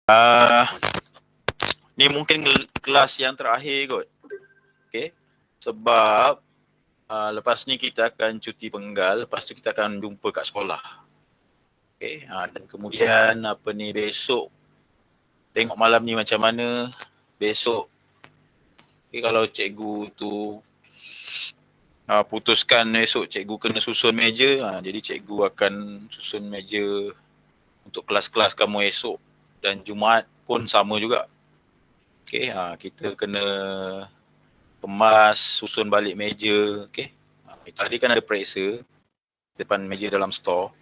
Uh, ni mungkin kelas yang terakhir kot. Okay. Sebab lepas ni kita akan cuti penggal, lepas tu kita akan jumpa kat sekolah. Okay. Dan kemudian besok tengok malam ni macam mana. Besok kalau cikgu tu putuskan esok cikgu kena susun meja, jadi cikgu akan susun meja untuk kelas-kelas kamu esok, dan Jumaat pun sama juga. Okay, kita kena kemas, susun balik meja. Okay. Tadi kan ada periksa depan meja dalam store.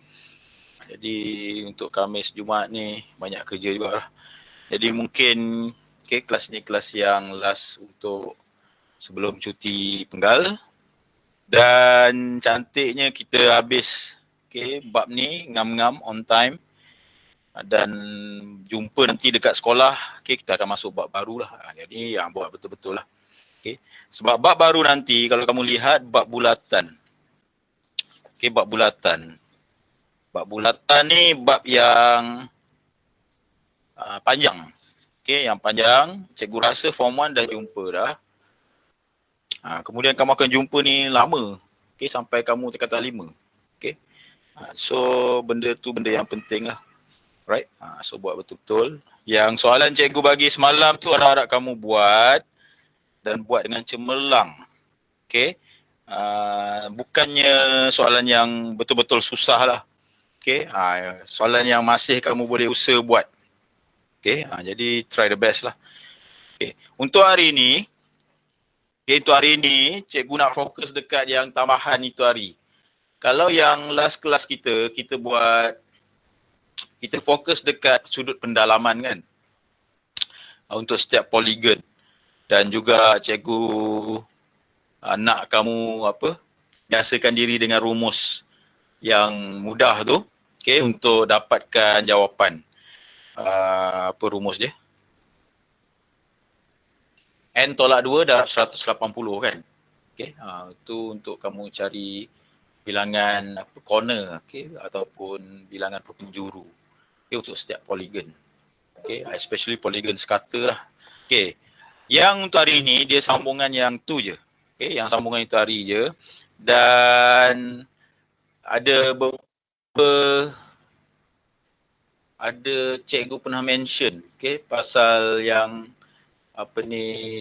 Jadi untuk Khamis Jumaat ni banyak kerja juga lah. Jadi mungkin kelas ni kelas yang last untuk sebelum cuti penggal. Dan cantiknya kita habis bab ni ngam-ngam on time. Dan jumpa nanti dekat sekolah, kita akan masuk bab baru lah. Jadi buat betul-betul lah. Sebab bab baru nanti kalau kamu lihat bab bulatan. Bab bulatan. Bab bulatan ni bab yang panjang. Yang panjang, cikgu rasa form 1 dah jumpa dah. Kemudian kamu akan jumpa ni lama. Sampai kamu tingkatan 5. So benda tu benda yang penting lah. Right? So buat betul-betul. Yang soalan cikgu bagi semalam tu harap-harap kamu buat. Dan buat dengan cemerlang. Bukannya soalan yang betul-betul susah lah. Soalan yang masih kamu boleh usaha buat. Jadi try the best lah. Untuk hari ni, cikgu nak fokus dekat yang tambahan itu hari. Kalau yang last kelas kita fokus dekat sudut pendalaman kan. Untuk setiap poligon. Dan juga cikgu nak kamu biasakan diri dengan rumus yang mudah tu, untuk dapatkan jawapan. Apa rumus dia? N tolak 2 darab 180 kan. Itu untuk kamu cari bilangan corner, ataupun bilangan penjuru. Untuk setiap poligon. Especially poligon scatter lah. Yang untuk hari ni dia sambungan yang tu je. Yang sambungan itu hari je. Dan ada cikgu pernah mention pasal yang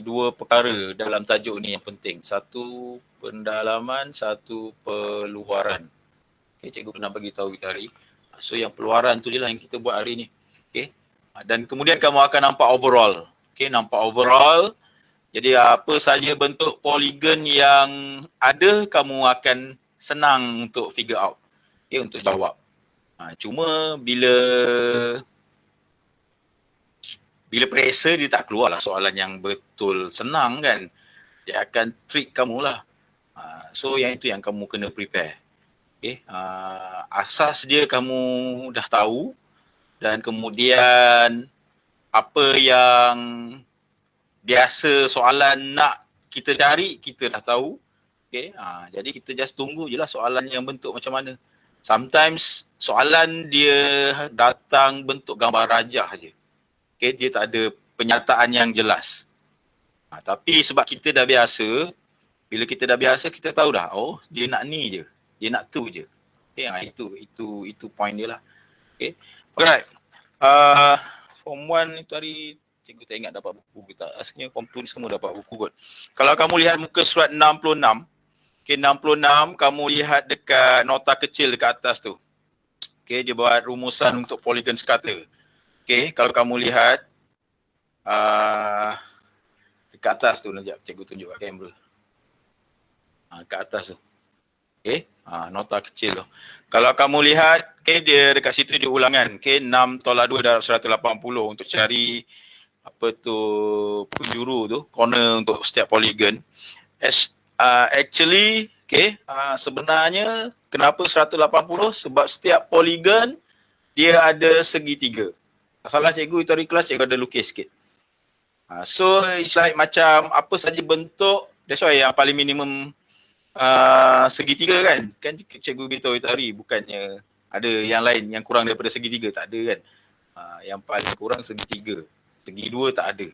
dua perkara dalam tajuk ni yang penting. Satu pendalaman, satu peluaran. Cikgu pernah bagi tahu hari. So yang peluaran tu je lah yang kita buat hari ni. Dan kemudian kamu akan nampak overall. Nampak overall. Jadi apa saja bentuk poligon yang ada, kamu akan senang untuk figure out. Untuk jawab. Cuma bila periksa dia tak keluar lah soalan yang betul senang kan. Dia akan trick kamu lah. So yang itu yang kamu kena prepare. Asas dia kamu dah tahu. Dan kemudian apa yang biasa soalan nak kita cari, kita dah tahu. Jadi kita just tunggu je lah soalan yang bentuk macam mana. Sometimes soalan dia datang bentuk gambar rajah je. Dia tak ada penyataan yang jelas. Tapi sebab kita dah biasa, bila kita dah biasa kita tahu dah, oh dia nak ni je, dia nak tu je. Itu point dia lah. Alright. Form 1 itu hari cikgu tak ingat dapat buku kita. Asalnya form 2 ni semua dapat buku kot. Kalau kamu lihat muka surat 66, 66 kamu lihat dekat nota kecil dekat atas tu. Dia buat rumusan untuk polygon scatter. Kalau kamu lihat dekat atas tu, sekejap cikgu tunjuk kat kamera. Dekat atas tu. Nota kecil tu. Kalau kamu lihat, dia dekat situ dia ulangan. 6 tolak 2 darab 180 untuk cari penjuru tu, corner untuk setiap polygon. Actually, sebenarnya kenapa 180? Sebab setiap polygon dia ada segitiga. Salah cikgu itu hari kelas, cikgu ada lukis sikit. So it's like macam apa saja bentuk, that's why yang paling minimum segitiga kan. Kan cikgu beritahu itu hari, bukannya ada yang lain yang kurang daripada segitiga, tak ada kan. Yang paling kurang segi 3. Segi 2 tak ada.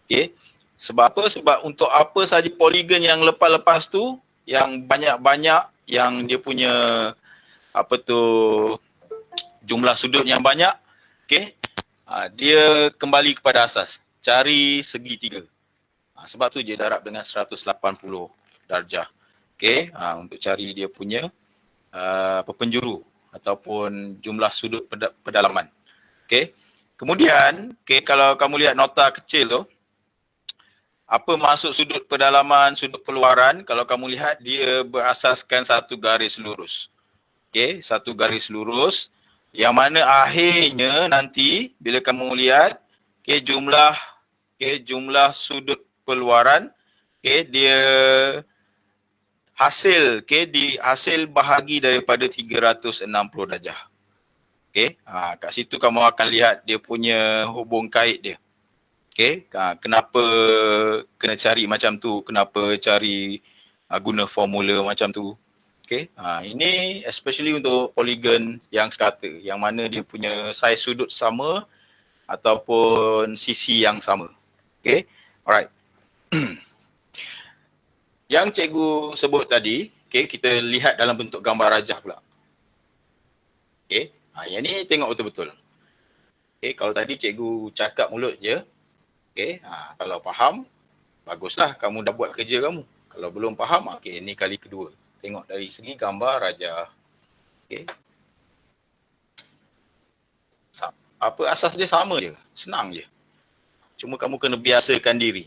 Okay. Sebab apa? Sebab untuk apa saja poligon yang lepas-lepas tu, yang banyak-banyak, yang dia punya jumlah sudut yang banyak, okay, dia kembali kepada asas. Cari segi 3. Sebab tu dia darab dengan 180 darjah. Okay, untuk cari dia punya penjuru ataupun jumlah sudut pedalaman. Okay. Kemudian, kalau kamu lihat nota kecil tu, apa maksud sudut pedalaman, sudut keluaran? Kalau kamu lihat, dia berasaskan satu garis lurus. Okay, satu garis lurus yang mana akhirnya nanti bila kamu lihat jumlah sudut keluaran, dia hasil hasil bahagi daripada 360 darjah. Kat situ kamu akan lihat dia punya hubung kait dia. Kenapa kena cari macam tu? Kenapa cari guna formula macam tu? Ini especially untuk poligon yang sekata, yang mana dia punya saiz sudut sama ataupun sisi yang sama. Alright. Yang cikgu sebut tadi, kita lihat dalam bentuk gambar rajah pula. Yang ni tengok betul-betul. Kalau tadi cikgu cakap mulut je, kalau faham, baguslah kamu dah buat kerja kamu. Kalau belum faham, ni kali kedua. Tengok dari segi gambar rajah. Apa asas dia sama je, senang je. Cuma kamu kena biasakan diri.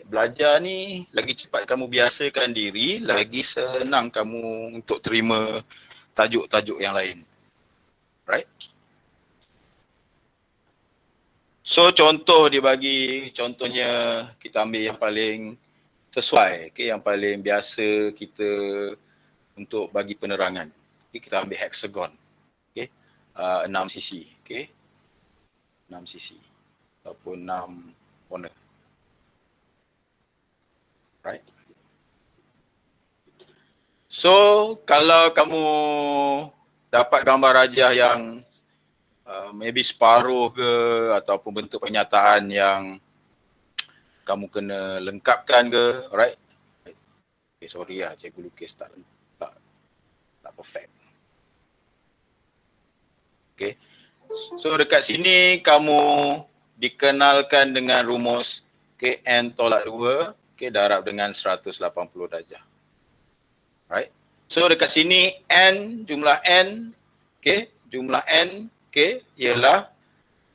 Belajar ni, lagi cepat kamu biasakan diri, lagi senang kamu untuk terima tajuk-tajuk yang lain. Right? So contoh dia bagi, contohnya kita ambil yang paling sesuai, yang paling biasa kita untuk bagi penerangan. Kita ambil hexagon. 6 sisi. 6 sisi ataupun 6 corner. Right? So kalau kamu dapat gambar rajah yang maybe separuh ke ataupun bentuk penyataan yang kamu kena lengkapkan ke, right? Sorry lah, cikgu lukis tak perfect. So dekat sini kamu dikenalkan dengan rumus N tolak 2, darab dengan 180 darjah. Right? So dekat sini jumlah N, jumlah N, ialah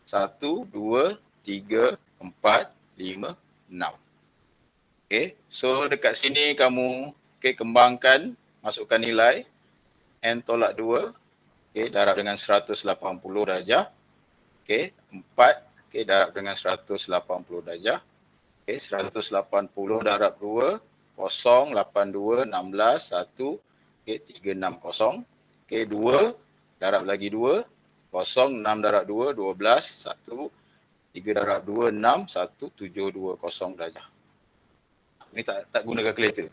1, 2, 3, 4, 5, 6. So dekat sini kamu kembangkan, masukkan nilai N tolak 2, darab dengan 180 darjah. 4, darab dengan 180 darjah. 180 darab 2, 0, 82, 16, 1, 360. 2, darab lagi 2, 0, 6 darab 2, 12, 1, 3 darab 2, 6, 1, 720 darjah. Ini tak guna kalkulator.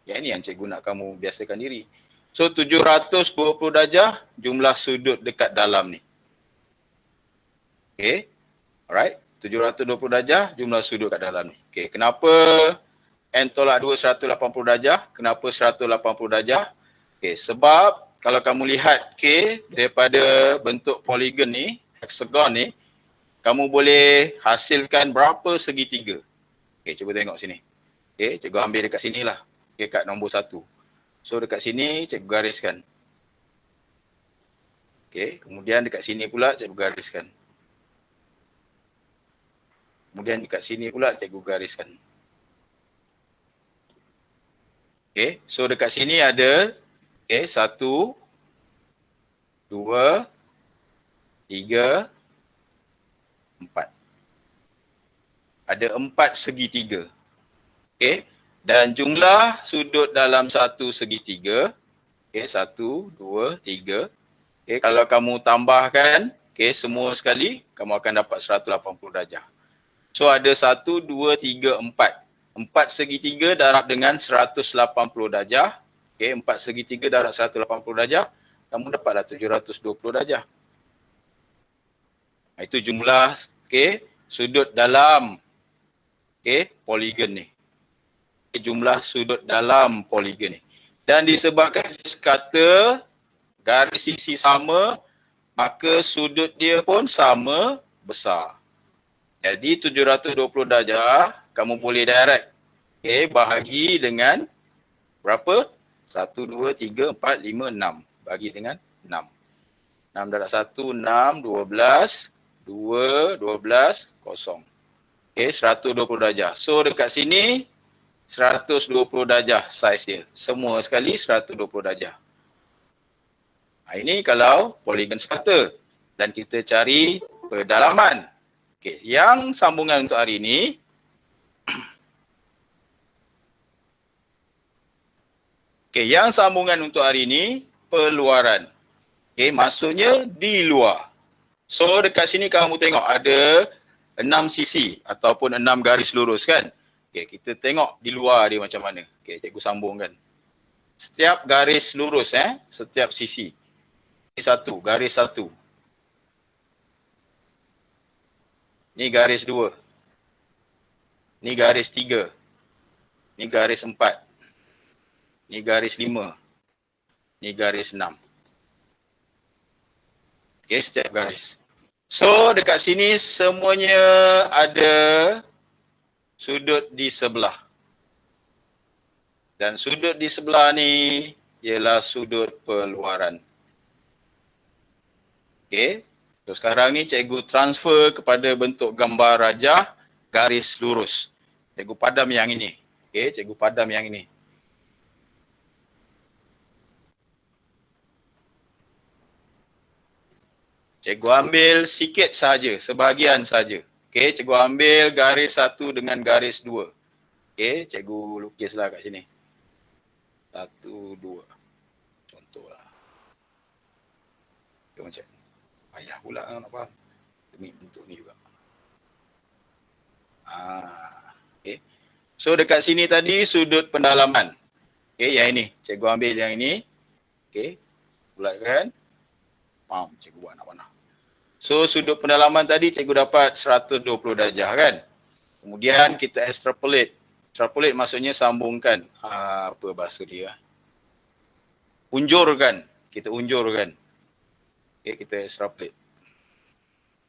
Yang ini yang cikgu nak kamu biasakan diri. So 720 darjah jumlah sudut dekat dalam ni. Alright. 720 darjah jumlah sudut kat dalam ni. Kenapa N tolak 2 180 darjah? Kenapa 180 darjah? Sebab kalau kamu lihat daripada bentuk poligon ni, hexagon ni, kamu boleh hasilkan berapa segitiga. Cuba tengok sini. Cikgu ambil dekat sini lah. Kat nombor 1. So dekat sini cikgu gariskan. Kemudian dekat sini pula cikgu gariskan. Kemudian dekat sini pula cikgu gariskan. So dekat sini ada 1, 2, 3, 4. Ada 4 segitiga. Dan jumlah sudut dalam satu segitiga, 1, 2, 3. Kalau kamu tambahkan, semua sekali, kamu akan dapat 180 darjah. So ada 1, 2, 3, 4. 4 segitiga darab dengan 180 darjah. 4 segitiga darab 180 darjah, kamu dapatlah 720 darjah. Itu jumlah sudut dalam poligon ni. Jumlah sudut dalam poligon ni. Dan disebabkan sekata garis sisi sama, maka sudut dia pun sama besar. Jadi 720 darjah kamu boleh direct bahagi dengan berapa? 1, 2, 3, 4, 5, 6. Bagi dengan 6. 6 darab 1, 6, 12, 2, 12, kosong. 120 darjah. So dekat sini 120 darjah saiz dia. Semua sekali 120 darjah. Ini kalau poligon sekata. Dan kita cari pedalaman. Yang sambungan untuk hari ini yang sambungan untuk hari ini peluaran. Maksudnya di luar. So dekat sini kamu tengok ada 6 sisi ataupun 6 garis lurus kan. Kita tengok di luar dia macam mana. Cikgu sambungkan. Setiap garis lurus setiap sisi. Ini satu, garis satu. Ni garis 2. Ni garis 3. Ni garis 4. Ni garis 5. Ni garis 6. Setiap garis. So dekat sini semuanya ada sudut di sebelah. Dan sudut di sebelah ni ialah sudut peluaran. So sekarang ni cikgu transfer kepada bentuk gambar rajah garis lurus. Cikgu padam yang ini. Cikgu padam yang ini. Cikgu ambil sikit saja, sebahagian saja. Cikgu ambil garis 1 dengan garis 2. Cikgu lukislah kat sini. 1, 2. Contohlah. Dia macam payah pula nak faham. Demi bentuk ni juga. So dekat sini tadi sudut pendalaman. Yang ini. Cikgu ambil yang ini. Bulatkan. Cikgu buat nak mana. So sudut pendalaman tadi cikgu dapat 120 darjah kan. Kemudian kita extrapolate. Extrapolate maksudnya sambungkan. Apa bahasa dia? Unjurkan. Kita unjurkan. Kita extrapolate.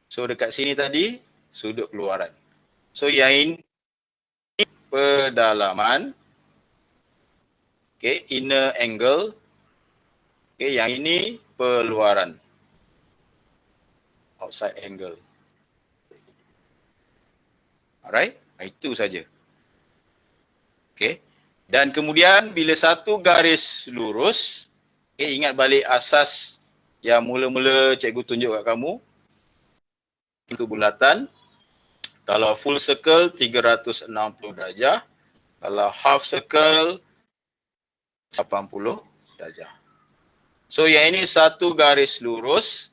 So dekat sini tadi sudut keluaran. So yang ini pedalaman. Inner angle. Yang ini peluaran. Outside angle. Alright, itu saja. Dan kemudian bila satu garis lurus, ingat balik asas yang mula-mula cikgu tunjuk kat kamu. Itu bulatan. Kalau full circle 360 darjah. Kalau half circle 80 darjah. So yang ini satu garis lurus.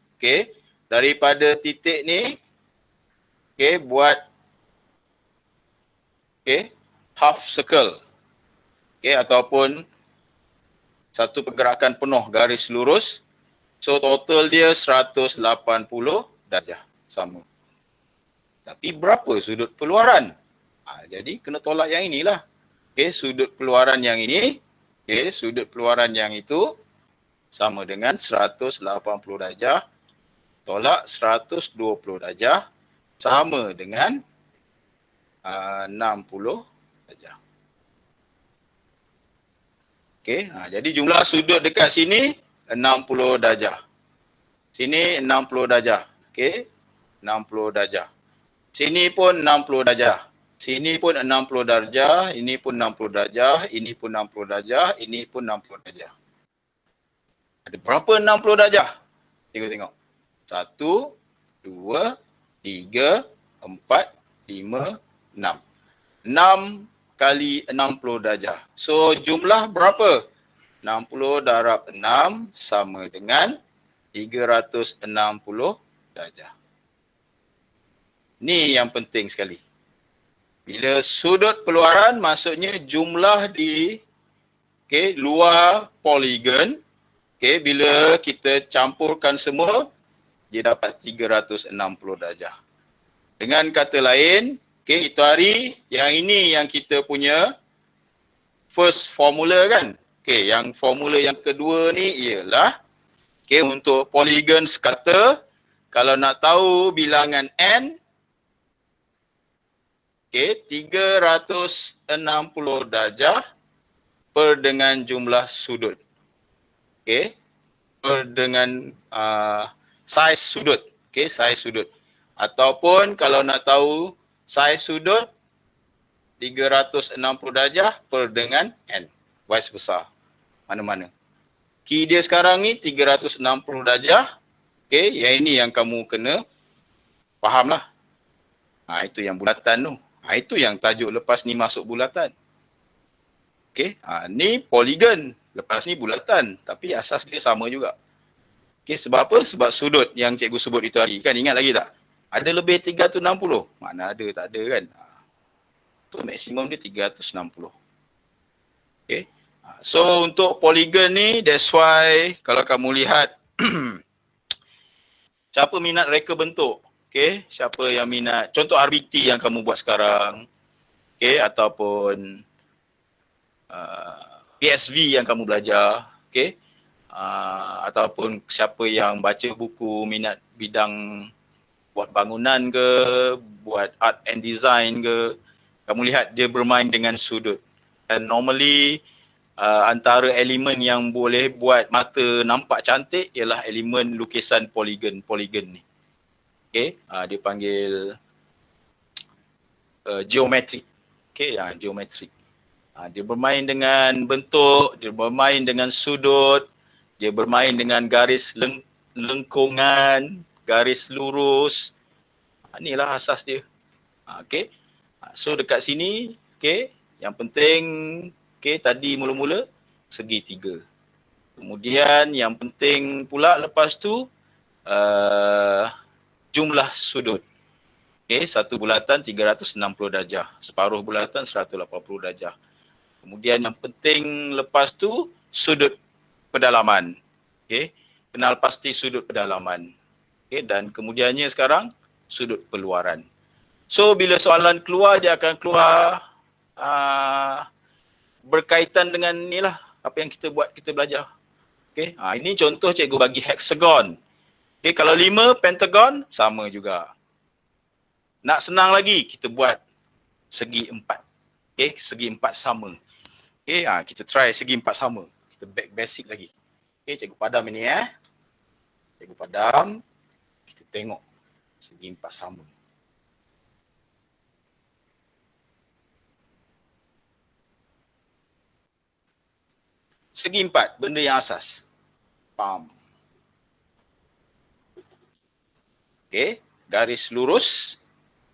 Daripada titik ni, buat half circle. Ataupun satu pergerakan penuh garis lurus. So total dia 180 darjah. Sama. Tapi berapa sudut peluaran? Jadi kena tolak yang inilah. Sudut peluaran yang ini. Sudut peluaran yang itu sama dengan 180 darjah. Tolak 120 darjah sama dengan 60 darjah. Jadi jumlah sudut dekat sini 60 darjah. Sini 60 darjah. 60 darjah. Sini pun 60 darjah. Sini pun 60 darjah. Ini pun 60 darjah. Ini pun 60 darjah. Ini pun 60 darjah. Ada berapa 60 darjah? Tengok. 1, 2, 3, 4, 5, 6. 6 kali 60 darjah. So jumlah berapa? 60 darab 6 sama dengan 360 darjah. Ni yang penting sekali. Bila sudut peluaran maksudnya jumlah di luar poligon. Bila kita campurkan semua, dia dapat 360 darjah. Dengan kata lain, okey, itu hari yang ini yang kita punya first formula kan. Okey, yang formula yang kedua ni ialah okey, untuk polygon sekata, kalau nak tahu bilangan n, okey, 360 darjah per dengan jumlah sudut. Okey, per dengan saiz sudut. Okey, saiz sudut. Ataupun kalau nak tahu saiz sudut 360 darjah per dengan n. Vice versa. Mana-mana. Key dia sekarang ni 360 darjah. Okey, yang ini yang kamu kena faham lah. Itu yang bulatan tu. Itu yang tajuk lepas ni masuk bulatan. Okey, ni polygon. Lepas ni bulatan. Tapi asas dia sama juga. Okey, sebab apa? Sebab sudut yang cikgu sebut itu hari. Kan ingat lagi tak? Ada lebih 360? Mana ada, tak ada kan? So maksimum dia 360. Okay. So untuk polygon ni, that's why kalau kamu lihat siapa minat reka bentuk, okay, siapa yang minat, contoh RBT yang kamu buat sekarang, okay, ataupun PSV yang kamu belajar, okay, ataupun siapa yang baca buku minat bidang buat bangunan ke, buat art and design ke, kamu lihat dia bermain dengan sudut. Dan normally antara elemen yang boleh buat mata nampak cantik ialah elemen lukisan polygon ni. Okay, dia panggil geometrik. Okay, geometrik. Dia bermain dengan bentuk, dia bermain dengan sudut, dia bermain dengan garis lengkungan, garis lurus. Inilah asas dia. Okay. So dekat sini, okay, yang penting, okay, tadi mula-mula segi 3. Kemudian yang penting pula lepas tu jumlah sudut. Okay, satu bulatan 360 darjah, separuh bulatan 180 darjah. Kemudian yang penting lepas tu sudut pedalaman. Okay, kenal pasti sudut pedalaman. Okay, dan kemudiannya sekarang sudut peluaran. So bila soalan keluar, dia akan keluar berkaitan dengan inilah apa yang kita buat, kita belajar. Okay, ini contoh cikgu bagi hexagon. Okay, kalau 5 pentagon sama juga. Nak senang lagi, kita buat segi 4. Okay, segi 4 sama. Okay, kita try segi 4 sama. Kita basic lagi. Okay, cikgu padam ini Cikgu padam. Kita tengok segi 4 sama. Segi 4, benda yang asas. Pam. Okay, garis lurus.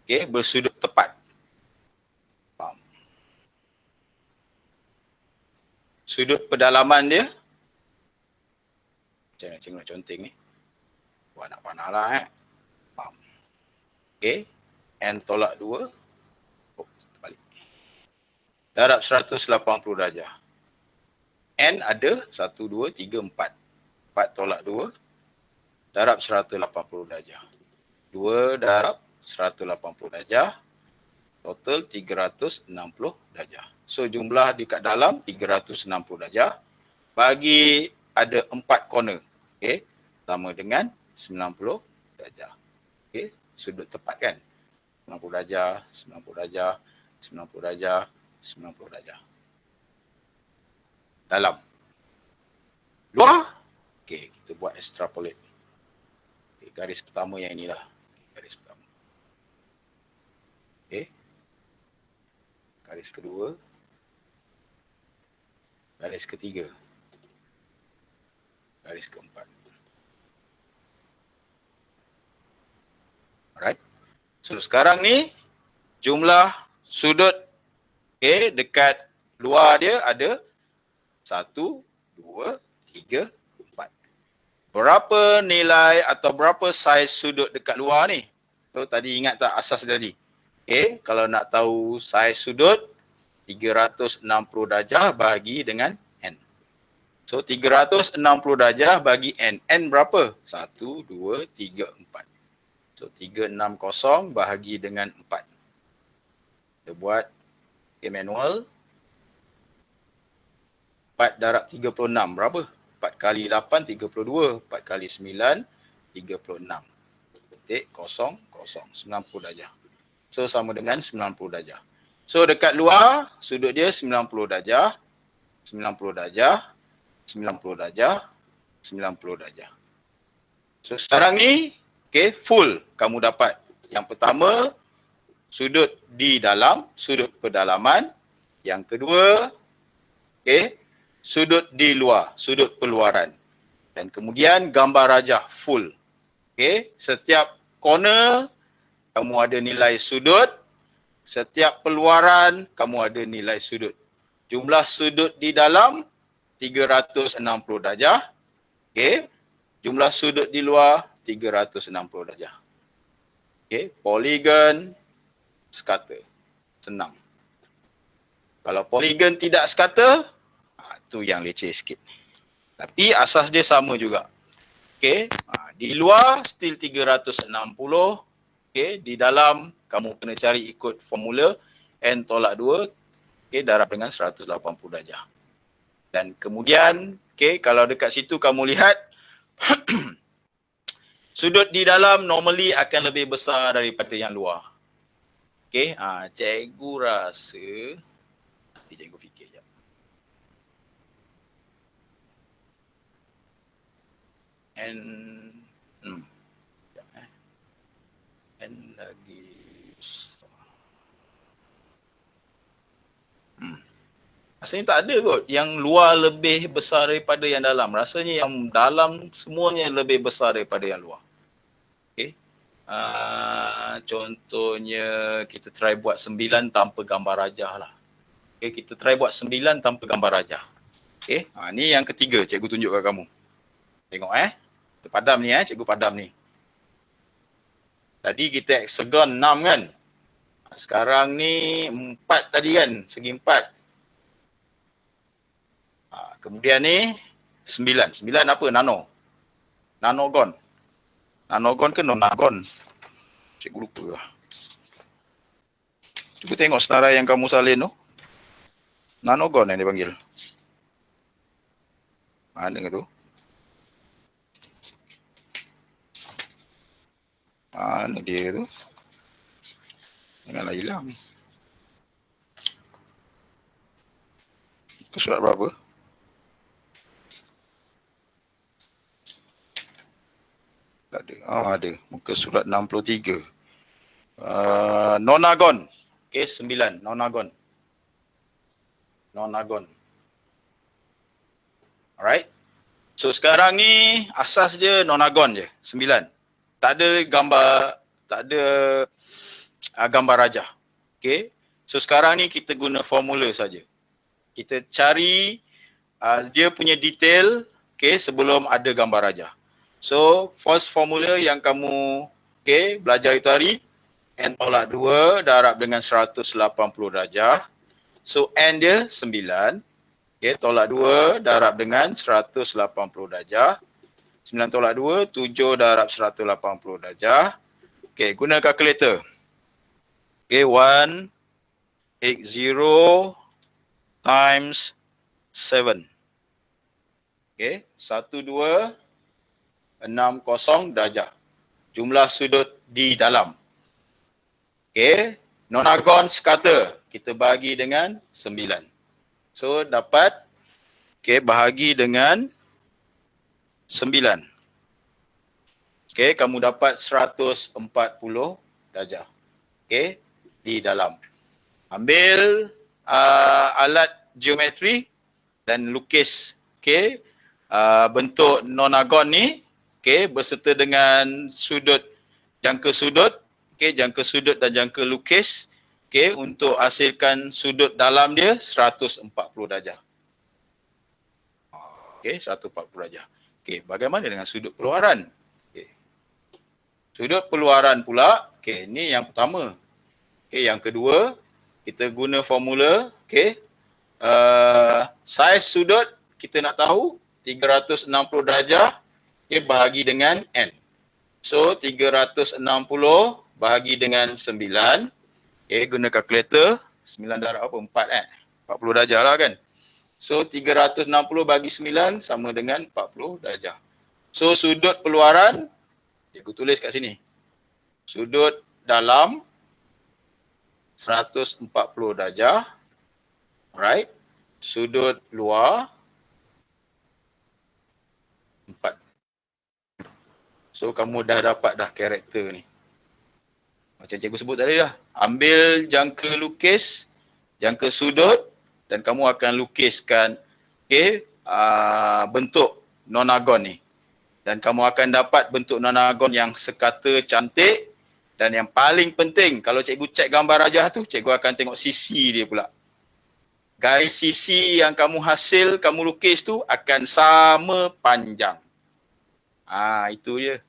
Okay, bersudut tepat. Pam. Sudut pedalaman dia. Macam mana cikgu nak conteng ni? Buat nak panah lah Pam. Okay, N tolak 2. Terbalik. Darab 180 darjah. N ada 1, 2, 3, 4. 4 tolak 2. Darab 180 darjah. 2 darab 180 darjah. Total 360 darjah. So jumlah dekat dalam 360 darjah. Bagi ada 4 corner. Okay. Sama dengan 90 darjah. Okay. Sudut tepat kan. 90 darjah, 90 darjah, 90 darjah, 90 darjah. Dalam. Luar. Okey, kita buat extrapolate. Okay, garis pertama yang inilah. Garis pertama. Okey. Garis kedua. Garis ketiga. Garis keempat. Alright. So sekarang ni jumlah sudut dekat luar dia ada 1, 2, 3, 4. Berapa nilai atau berapa saiz sudut dekat luar ni? So tadi ingat tak asas tadi? Kalau nak tahu saiz sudut 360 darjah bahagi dengan N. So 360 darjah bagi N. N berapa? 1, 2, 3, 4. So 360 bahagi dengan 4. Kita buat manual. 4 darab 36 berapa? 4 kali 8, 32. 4 kali 9, 36. Titik, kosong, kosong. 90 darjah. So sama dengan 90 darjah. So dekat luar, sudut dia 90 darjah. 90 darjah. 90 darjah. 90 darjah. So sekarang ni, okay, full kamu dapat. Yang pertama, sudut di dalam, sudut pedalaman. Yang kedua, okay, sudut di luar, sudut peluaran. Dan kemudian gambar rajah full. Okay, setiap corner kamu ada nilai sudut. Setiap peluaran kamu ada nilai sudut. Jumlah sudut di dalam 360 darjah. Okay. Jumlah sudut di luar 360 darjah. Okay. Poligon scatter. Senang. Kalau poligon tidak scatter, tu yang leceh sikit. Tapi asas dia sama juga. Okay. Di luar still 360. Okay. Di dalam kamu kena cari ikut formula N tolak 2. Okay. Darab dengan 180 darjah. Dan kemudian, okay, kalau dekat situ kamu lihat, sudut di dalam normally akan lebih besar daripada yang luar. Okay, cikgu rasa, nanti cikgu fikir sekejap. N lagi rasanya tak ada kot yang luar lebih besar daripada yang dalam. Rasanya yang dalam semuanya lebih besar daripada yang luar. Okay. Contohnya kita try buat 9 tanpa gambar rajah lah. Okay, kita try buat 9 tanpa gambar rajah. Okay. Ni yang ketiga cikgu tunjuk kat kamu. Tengok kita padam ni cikgu padam ni. Tadi kita hexagon 6 kan. Sekarang ni 4 tadi kan, segi 4. Kemudian ni 9. 9 apa? Nano. Nanogon. Nanogon ke nonagon? Cikgu lupa lah. Cuba tengok senarai yang kamu salin tu. Nanogon yang dia panggil. Mana ke tu? Mana dia tu? Janganlah hilang. Ke surat berapa? Tak ada. Ada. Muka surat 63. Nonagon. Okay, 9. Nonagon. Nonagon. Alright. So sekarang ni asas dia nonagon je. 9. Tak ada gambar, tak ada gambar rajah. Okay. So sekarang ni kita guna formula saja. Kita cari dia punya detail, okay, sebelum ada gambar rajah. So, first formula yang kamu belajar itu hari, N tolak 2 darab dengan 180 darjah. So, N dia 9. Okay, tolak 2 darab dengan 180 darjah. 9 tolak 2, 7 darab 180 darjah. Okay, guna kalkulator. Okay, 180 times 7. Okay, 1260 darjah. Jumlah sudut di dalam. Okay, nonagon scatter. Kita bahagi dengan 9. So, dapat, okay, bahagi dengan 9. Okay, kamu dapat 140 darjah. Okay, di dalam. Ambil alat geometri dan lukis, okay, bentuk nonagon ni, okay, berserta dengan sudut, jangka sudut, okay, jangka sudut dan jangka lukis, okay, untuk hasilkan sudut dalam dia 140 darjah. Okay, 140 darjah. Okay, bagaimana dengan sudut peluaran? Okay. Sudut peluaran pula, okay, ni yang pertama. Okay, yang kedua, kita guna formula, okay, saiz sudut kita nak tahu 360 darjah bahagi dengan N. So 360 bahagi dengan 9. Guna kalkulator. 9 darab apa? 4 40 darjah lah kan. So 360 bagi 9 sama dengan 40 darjah. So sudut peluaran, cikgu tulis kat sini. Sudut dalam 140 darjah. Alright. Sudut luar 4. So kamu dah dapat dah karakter ni. Macam cikgu sebut tadi dah. Ambil jangka lukis, jangka sudut dan kamu akan lukiskan bentuk nonagon ni. Dan kamu akan dapat bentuk nonagon yang sekata cantik dan yang paling penting kalau cikgu cek gambar rajah tu, cikgu akan tengok sisi dia pula. Garis sisi yang kamu hasil, kamu lukis tu akan sama panjang. Itu je.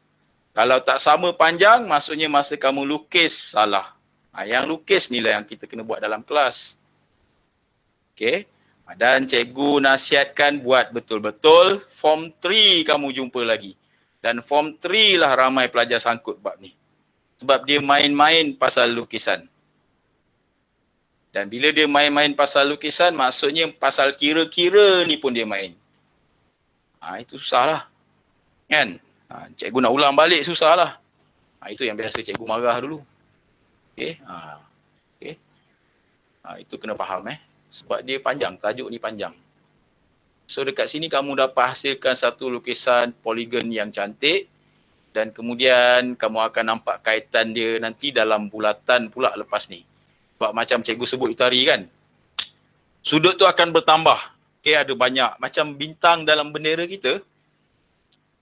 Kalau tak sama panjang, maksudnya masa kamu lukis salah. Yang lukis ni lah yang kita kena buat dalam kelas. Okey. Dan cikgu nasihatkan buat betul-betul form 3 kamu jumpa lagi. Dan form 3 lah ramai pelajar sangkut bab ni. Sebab dia main-main pasal lukisan. Dan bila dia main-main pasal lukisan, maksudnya pasal kira-kira ni pun dia main. Itu susah lah. Kan? Cikgu nak ulang balik susah lah. Itu yang biasa cikgu marah dulu. Okey. Okey. Itu kena faham sebab dia panjang, tajuk ni panjang. So dekat sini kamu dapat hasilkan satu lukisan poligon yang cantik dan kemudian kamu akan nampak kaitan dia nanti dalam bulatan pula lepas ni. Sebab macam cikgu sebut itu hari kan, sudut tu akan bertambah. Okey, ada banyak macam bintang dalam bendera kita.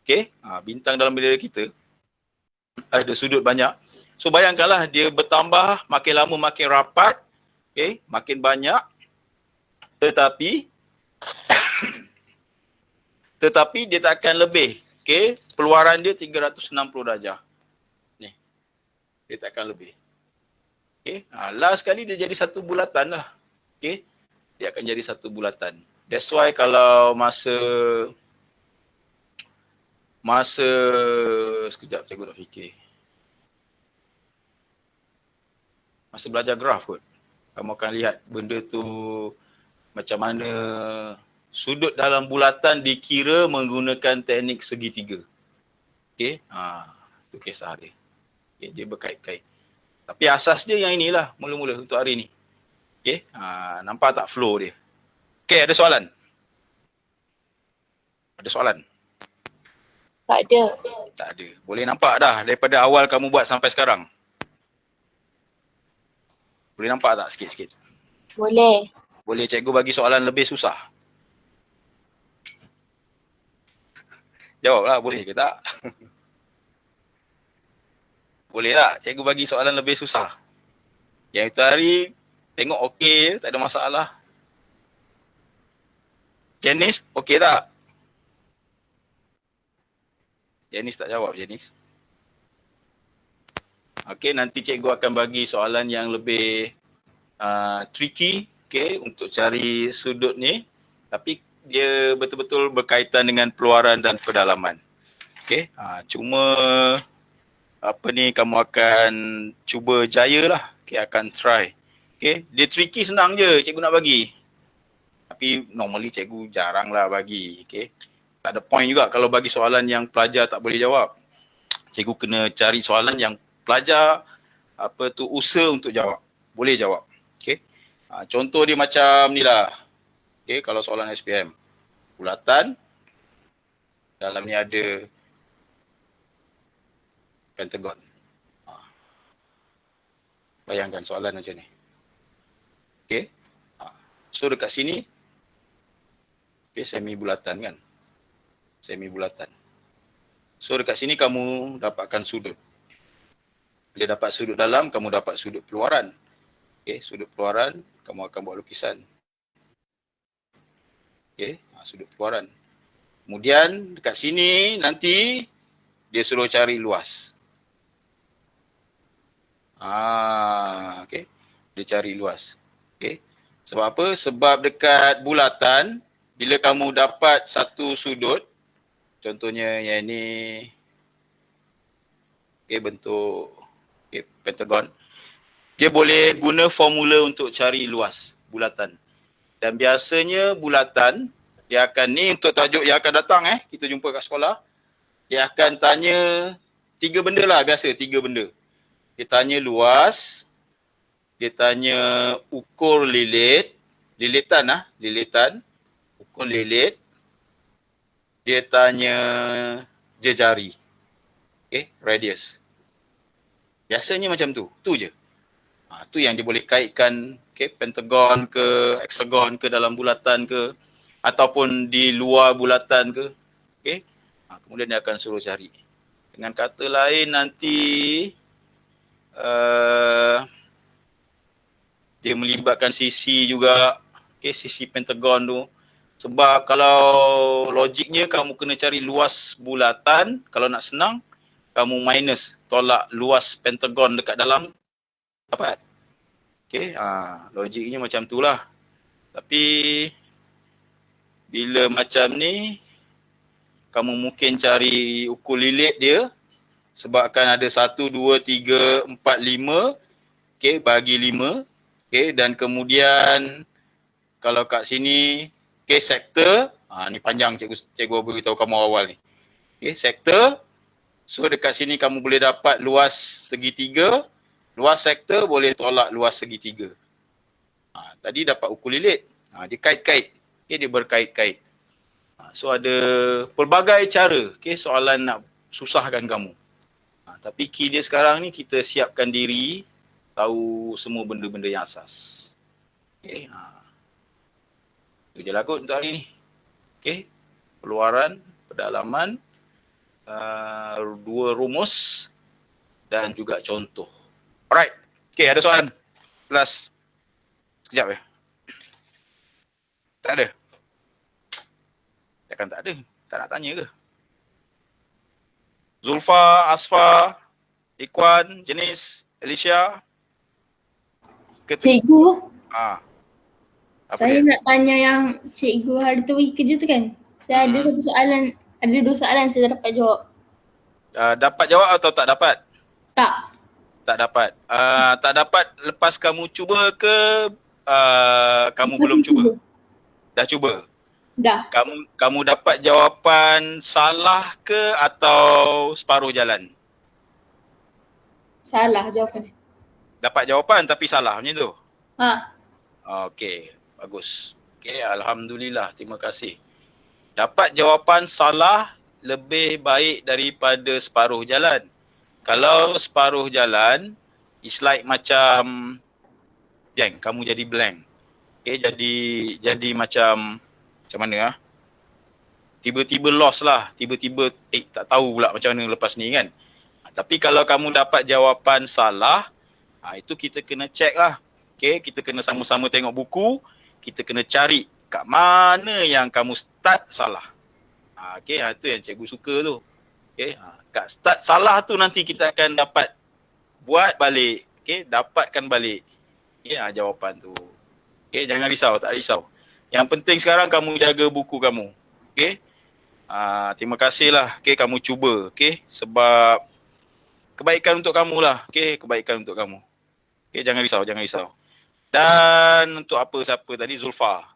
Okey, bintang dalam bendera kita ada sudut banyak. So bayangkanlah dia bertambah, makin lama makin rapat, makin banyak. Tetapi dia tak akan lebih. Peluaran dia 360 darjah. Ni. Dia tak akan lebih. Last sekali dia jadi satu bulatan lah. Dia akan jadi satu bulatan. That's why kalau masa sekejap cikgu nak fikir. Masa belajar graf kot. Kamu akan lihat benda tu macam mana sudut dalam bulatan dikira menggunakan teknik segitiga. Itu kisah dia. Dia berkait-kait. Tapi asas dia yang inilah mula-mula untuk hari ni. Nampak tak flow dia? Ada soalan? Ada soalan? Tak ada. Tak ada. Boleh nampak dah daripada awal kamu buat sampai sekarang? Boleh nampak tak sikit-sikit? Boleh. Boleh cikgu bagi soalan lebih susah? Jawablah, boleh ke tak? Boleh tak cikgu bagi soalan lebih susah? Yang itu hari tengok okey, tak ada masalah. Janice, okey tak? Janice tak jawab, Janice. Okey, nanti cikgu akan bagi soalan yang lebih tricky, untuk cari sudut ni. Tapi dia betul-betul berkaitan dengan peluaran dan pedalaman. Cuma kamu akan cuba jaya lah. Akan try. Dia tricky senang je cikgu nak bagi. Tapi normally cikgu jarang lah bagi. Tak ada point juga kalau bagi soalan yang pelajar tak boleh jawab. Cikgu kena cari soalan yang pelajar usaha untuk jawab. Boleh jawab. Contoh dia macam ni lah. Kalau soalan SPM. Bulatan. Dalam ni ada pentagon. Bayangkan soalan macam ni. So dekat sini. Semi bulatan kan. Semi bulatan. So dekat sini kamu dapatkan sudut. Bila dapat sudut dalam, kamu dapat sudut peluaran. Sudut peluaran, kamu akan buat lukisan. Sudut peluaran. Kemudian dekat sini nanti dia suruh cari luas. Dia cari luas. Sebab apa? Sebab dekat bulatan, bila kamu dapat satu sudut, contohnya yang ni bentuk pentagon, dia boleh guna formula untuk cari luas bulatan. Dan biasanya bulatan, dia akan ni untuk tajuk yang akan datang kita jumpa kat sekolah, dia akan tanya 3 benda lah biasa, 3 benda. Dia tanya luas, dia tanya ukur lilitan, ukur lilit, dia tanya jejari. Radius. Biasanya macam tu je. Tu yang dia boleh kaitkan pentagon ke, hexagon ke dalam bulatan ke, ataupun di luar bulatan ke. Kemudian dia akan suruh cari. Dengan kata lain nanti dia melibatkan sisi juga, sisi pentagon tu. Sebab kalau logiknya kamu kena cari luas bulatan, kalau nak senang kamu minus, tolak luas pentagon dekat dalam, dapat. Logiknya macam tu lah. Tapi bila macam ni, kamu mungkin cari ukur lilit dia, sebabkan ada 1, 2, 3, 4, 5, bagi 5, dan kemudian kalau kat sini, sektor, ni panjang cikgu beritahu kamu awal ni. Sektor, so dekat sini kamu boleh dapat luas segitiga, luas sektor boleh tolak luas segitiga. Tadi dapat ukur lilit, dia kait-kait, dia berkait-kait. So ada pelbagai cara, soalan nak susahkan kamu. Tapi key dia sekarang ni kita siapkan diri, tahu semua benda-benda yang asas. Itu je lah kot untuk hari ni. Peluaran, pedalaman, 2 rumus dan juga contoh. Alright. Ada soalan? Kelas. Sekejap Tak ada? Takkan tak ada? Tak nak tanya ke? Zulfa, Asfa, Ikhwan, Jenis, Alicia. Cikgu, dia? saya nak tanya yang cikgu hari tu pergi kerja tu kan. Saya ada satu soalan, ada 2 soalan saya tak dapat jawab. Dapat jawab atau tak dapat? Tak. Tak dapat. Tak dapat lepas kamu cuba ke kamu belum cuba? Dah cuba? Dah. Kamu dapat jawapan salah ke atau separuh jalan? Salah jawapannya. Dapat jawapan tapi salah macam tu? Okey, bagus. Alhamdulillah, terima kasih. Dapat jawapan salah lebih baik daripada separuh jalan. Kalau separuh jalan, it's like macam blank, kamu jadi blank. Jadi macam mana tiba-tiba lost lah, tiba-tiba tak tahu pula macam mana lepas ni kan. Tapi kalau kamu dapat jawapan salah, itu kita kena check lah. Kita kena sama-sama tengok buku, kita kena cari kat mana yang kamu start salah. Itu yang cikgu suka tu. Kat start salah tu nanti kita akan dapat buat balik, dapatkan balik jawapan tu. Jangan risau, tak risau. Yang penting sekarang kamu jaga buku kamu. Terima kasihlah kamu cuba, sebab kebaikan untuk kamu lah, kebaikan untuk kamu. Jangan risau. Dan untuk siapa tadi, Zulfa.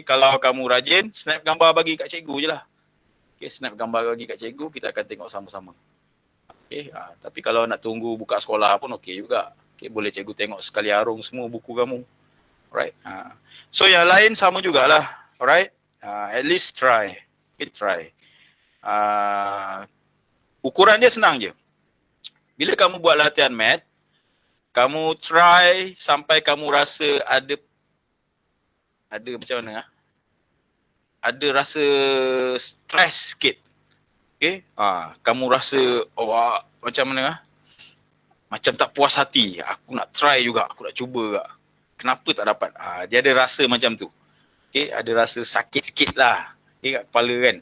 Kalau kamu rajin, snap gambar bagi kat cikgu je lah. Snap gambar bagi kat cikgu, kita akan tengok sama-sama. Tapi kalau nak tunggu buka sekolah pun okey juga. Boleh cikgu tengok sekali arung semua buku kamu. Alright. So yang lain sama jugalah. Alright. At least try. Try. Ukuran dia senang je. Bila kamu buat latihan math, kamu try sampai kamu rasa ada macam mana? Ada rasa stress sikit. Kamu rasa macam mana? Macam tak puas hati. Aku nak try juga, aku nak cuba juga. Kenapa tak dapat? Dia ada rasa macam tu. Ada rasa sakit sikit lah. Kat kepala kan.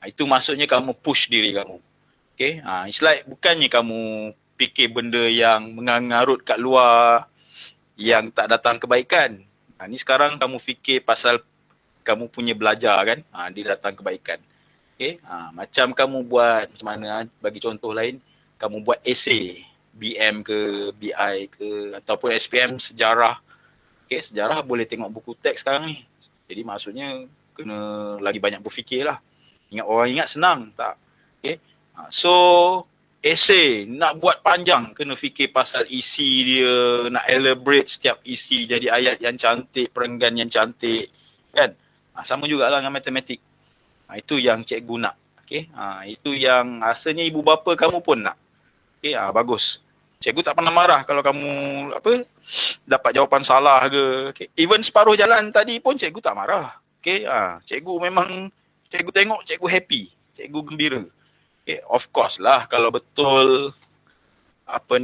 Itu maksudnya kamu push diri kamu. It's like bukannya kamu fikir benda yang mengarut kat luar, yang tak datang kebaikan. Ni sekarang kamu fikir pasal kamu punya belajar kan, dia datang kebaikan. Okay, macam kamu buat macam mana, bagi contoh lain, kamu buat esei, BM ke, BI ke, ataupun SPM sejarah. Okay, sejarah boleh tengok buku teks sekarang ni. Jadi maksudnya kena lagi banyak berfikir lah. Orang ingat senang, tak. Okay. So, esei nak buat panjang, kena fikir pasal isi dia, nak elaborate setiap isi jadi ayat yang cantik, perenggan yang cantik, kan. Sama jugalah dengan matematik. Itu yang cikgu nak. Okay. Itu yang rasanya ibu bapa kamu pun nak. Okay, bagus. Cikgu tak pernah marah kalau kamu dapat jawapan salah ke. Okay. Even separuh jalan tadi pun cikgu tak marah. Okay. Cikgu memang, cikgu tengok cikgu happy, cikgu gembira. Okay. Of course lah kalau betul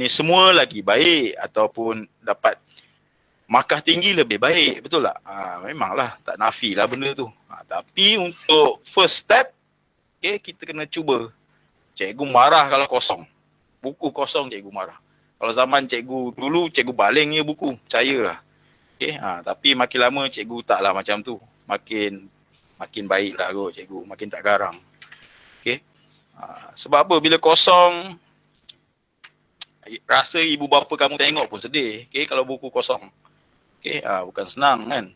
semua lagi baik ataupun dapat markah tinggi lebih baik, betul tak? Memanglah tak nafi lah benda tu. Tapi untuk first step, okay, kita kena cuba. Cikgu marah kalau kosong. Buku kosong cikgu marah. Kalau zaman cikgu dulu, cikgu baling je buku, percayalah. Okay, tapi makin lama cikgu taklah macam tu. Makin baiklah kot cikgu, makin tak garang. Okay. Sebab apa? Bila kosong, rasa ibu bapa kamu tengok pun sedih. Okay, kalau buku kosong. Okay, bukan senang kan.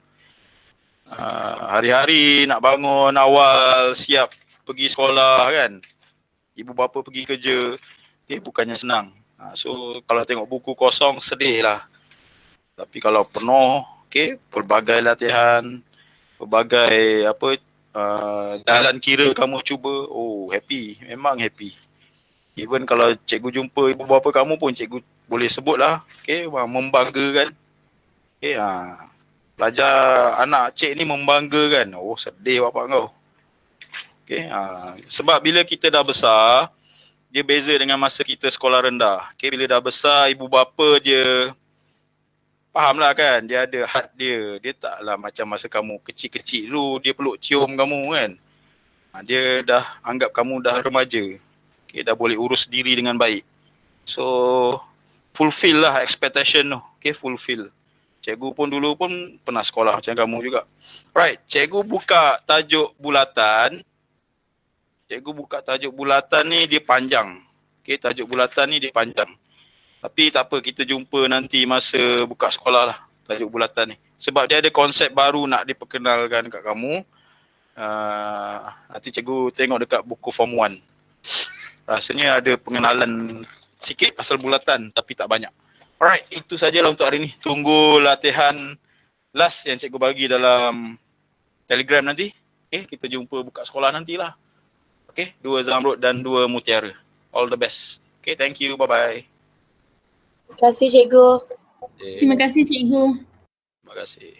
Hari-hari nak bangun awal, siap pergi sekolah kan. Ibu bapa pergi kerja. Okay, bukannya senang. So kalau tengok buku kosong sedih lah. Tapi kalau penuh, okay, pelbagai latihan, pelbagai jalan kira kamu cuba, happy, memang happy. Even kalau cikgu jumpa ibu bapa kamu pun cikgu boleh sebut lah, okay, membanggakan. Okay, pelajar anak cik ni membanggakan. Sedih bapak kau. Okay, sebab bila kita dah besar, dia beza dengan masa kita sekolah rendah. Okay, bila dah besar, ibu bapa dia fahamlah kan, dia ada had dia. Dia taklah macam masa kamu kecil-kecil dulu, dia peluk cium kamu kan. Dia dah anggap kamu dah remaja. Okay, dah boleh urus diri dengan baik. So, fulfill lah expectation tu. Okay, fulfill. Cikgu pun dulu pun pernah sekolah macam kamu juga. Right, cikgu buka tajuk bulatan. Cikgu buka tajuk bulatan ni dia panjang. Okay, tajuk bulatan ni dia panjang. Tapi tak apa, kita jumpa nanti masa buka sekolah lah tajuk bulatan ni. Sebab dia ada konsep baru nak diperkenalkan kat kamu. Nanti cikgu tengok dekat buku form 1. Rasanya ada pengenalan sikit pasal bulatan tapi tak banyak. Alright, itu sajalah untuk hari ni. Tunggu latihan last yang cikgu bagi dalam Telegram nanti. Okay, kita jumpa buka sekolah nantilah. Okay, 2 Zamrud dan 2 Mutiara. All the best. Okay, thank you. Bye-bye. Terima kasih cikgu. Terima kasih cikgu. Terima kasih.